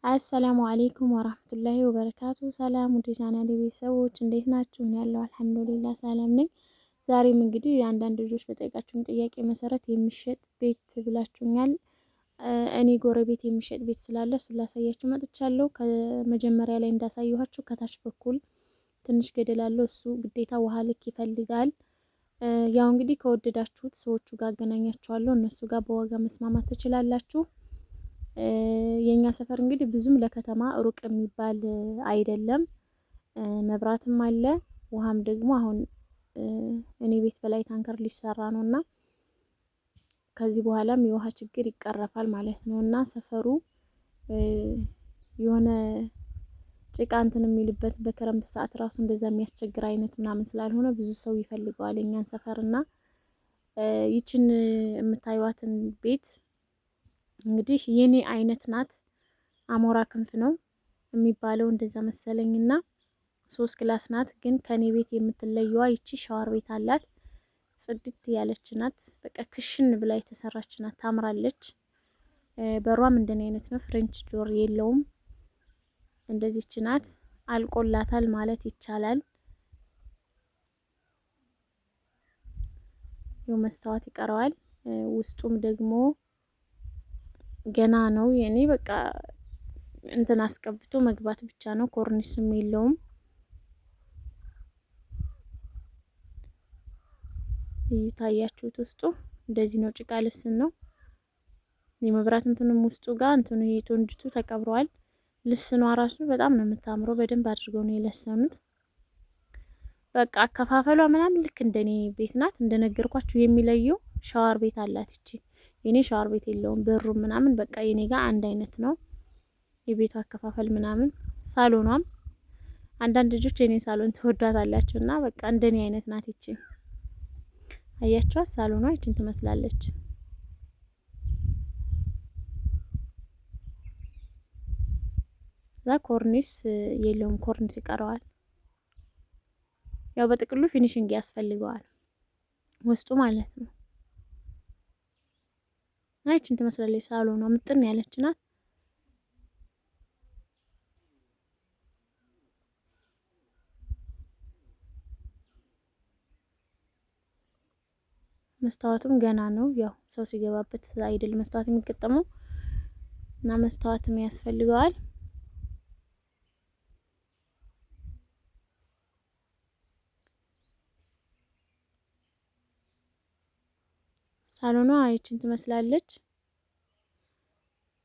አሰላሙ አሌይኩም ወራህመቱላሂ ወበረካቱ። ሰላም ወደ ቻናሌ ቤተሰቦች እንዴት ናችሁ? እኔ ያለው አልሐምዱሊላህ ሰላም ነኝ። ዛሬም እንግዲህ አንዳንድ ልጆች በጠየቃችሁን ጥያቄ መሰረት የሚሸጥ ቤት ብላችሁኛል። እኔ ጎረቤት የሚሸጥ ቤት ስላለ እሱን ላሳያችሁ መጥቻለሁ። ከመጀመሪያ ላይ እንዳሳየኋችሁ ከታች በኩል ትንሽ ገደል አለው። እሱ ግዴታ ውሃ ልክ ይፈልጋል። ያው እንግዲህ ከወደዳችሁት ሰዎቹ ጋር አገናኛችኋለሁ። እነሱ ጋር በዋጋ መስማማት ትችላላችሁ። የኛ ሰፈር እንግዲህ ብዙም ለከተማ ሩቅ የሚባል አይደለም። መብራትም አለ፣ ውሃም ደግሞ አሁን እኔ ቤት በላይ ታንከር ሊሰራ ነው እና ከዚህ በኋላም የውሃ ችግር ይቀረፋል ማለት ነው እና ሰፈሩ የሆነ ጭቃ እንትን የሚልበት በክረምት ሰዓት ራሱ እንደዛ የሚያስቸግር አይነት ምናምን ስላልሆነ ብዙ ሰው ይፈልገዋል የኛን ሰፈር እና ይችን የምታዩዋትን ቤት እንግዲህ የኔ አይነት ናት። አሞራ ክንፍ ነው የሚባለው እንደዛ መሰለኝና 3 ክላስ ናት። ግን ከኔ ቤት የምትለየዋ ይቺ ሻወር ቤት አላት። ጽድት ያለች ናት። በቃ ክሽን ብላ የተሰራች ናት። ታምራለች። በሯም እንደኔ አይነት ነው። ፍሬንች ዶር የለውም። እንደዚች ናት። አልቆላታል ማለት ይቻላል። ይኸው መስታወት ይቀረዋል። ውስጡም ደግሞ ገና ነው። የኔ በቃ እንትን አስቀብቶ መግባት ብቻ ነው። ኮርኒስም የለውም። ታያችሁት ውስጡ እንደዚህ ነው። ጭቃ ልስን ነው። የመብራት እንትንም ውስጡ ጋር እንትኑ የቶንጅቱ ተቀብሯል። ልስኗ ራሱ በጣም ነው የምታምረው። በደንብ አድርገው ነው የለሰኑት። በቃ አከፋፈሏ ምናምን ልክ እንደኔ ቤት ናት። እንደነገርኳችሁ የሚለየው ሻወር ቤት አላት ይቺ። የኔ ሻወር ቤት የለውም። በሩም ምናምን በቃ የኔ ጋር አንድ አይነት ነው። የቤቱ አከፋፈል ምናምን ሳሎኗም አንዳንድ ልጆች የኔ ሳሎን ትወዷታላችሁ እና በቃ እንደኔ አይነት ናት ይቺ። አያችኋት? ሳሎኗ ይችን ትመስላለች። እዛ ኮርኒስ የለውም። ኮርኒስ ይቀረዋል። ያው በጥቅሉ ፊኒሽንግ ያስፈልገዋል ውስጡ ማለት ነው። ይችን ትመስላለች ሳሎኗ። ምጥን ያለች ናት። መስታወቱም ገና ነው። ያው ሰው ሲገባበት አይደል መስታወት የሚገጠመው እና መስታወትም ያስፈልገዋል። ሳሎኗ ይችን ትመስላለች።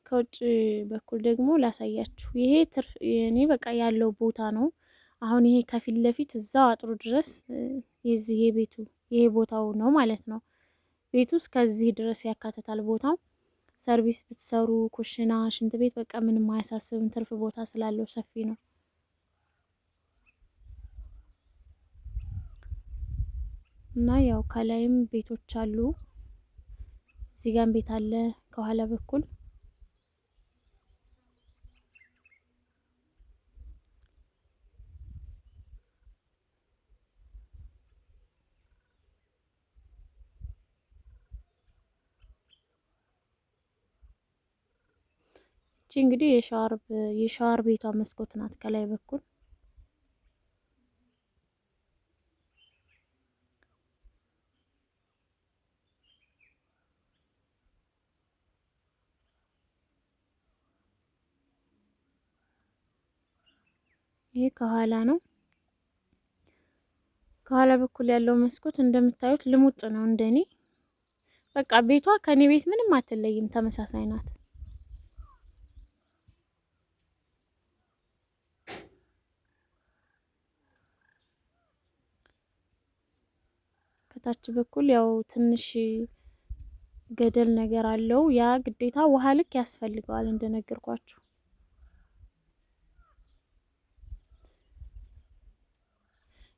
ከውጭ በኩል ደግሞ ላሳያችሁ። ይሄ ትርፍ የኔ በቃ ያለው ቦታ ነው። አሁን ይሄ ከፊት ለፊት እዛው አጥሩ ድረስ የዚህ የቤቱ ይሄ ቦታው ነው ማለት ነው። ቤቱ እስከዚህ ድረስ ያካትታል ቦታው። ሰርቪስ ብትሰሩ ኩሽና፣ ሽንት ቤት በቃ ምንም አያሳስብም። ትርፍ ቦታ ስላለው ሰፊ ነው እና ያው ከላይም ቤቶች አሉ። እዚህ ጋር ቤት አለ ከኋላ በኩል እንግዲህ የሻወር ቤቷ መስኮት ናት ከላይ በኩል። ይሄ ከኋላ ነው። ከኋላ በኩል ያለው መስኮት እንደምታዩት ልሙጥ ነው እንደኔ። በቃ ቤቷ ከኔ ቤት ምንም አትለይም፣ ተመሳሳይ ናት። ከታች በኩል ያው ትንሽ ገደል ነገር አለው። ያ ግዴታ ውሃ ልክ ያስፈልገዋል እንደነገርኳችሁ።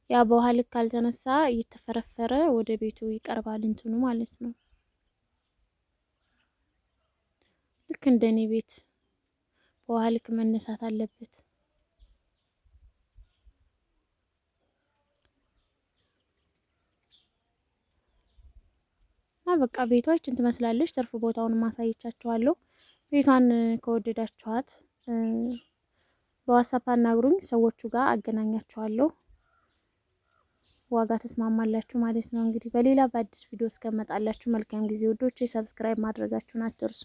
ያ በውሃ ልክ ካልተነሳ እየተፈረፈረ ወደ ቤቱ ይቀርባል እንትኑ ማለት ነው። ልክ እንደኔ ቤት በውሃ ልክ መነሳት አለበት። በቃ ቤቷ ይችን ትመስላለች። ትርፍ ቦታውን ማሳየቻችኋለሁ። ቤቷን ከወደዳችኋት በዋትስአፕ አናግሩኝ፣ ሰዎቹ ጋር አገናኛችኋለሁ። ዋጋ ተስማማላችሁ ማለት ነው። እንግዲህ በሌላ በአዲስ ቪዲዮ እስከመጣላችሁ መልካም ጊዜ ውዶቼ። ሰብስክራይብ ማድረጋችሁን አትርሱ።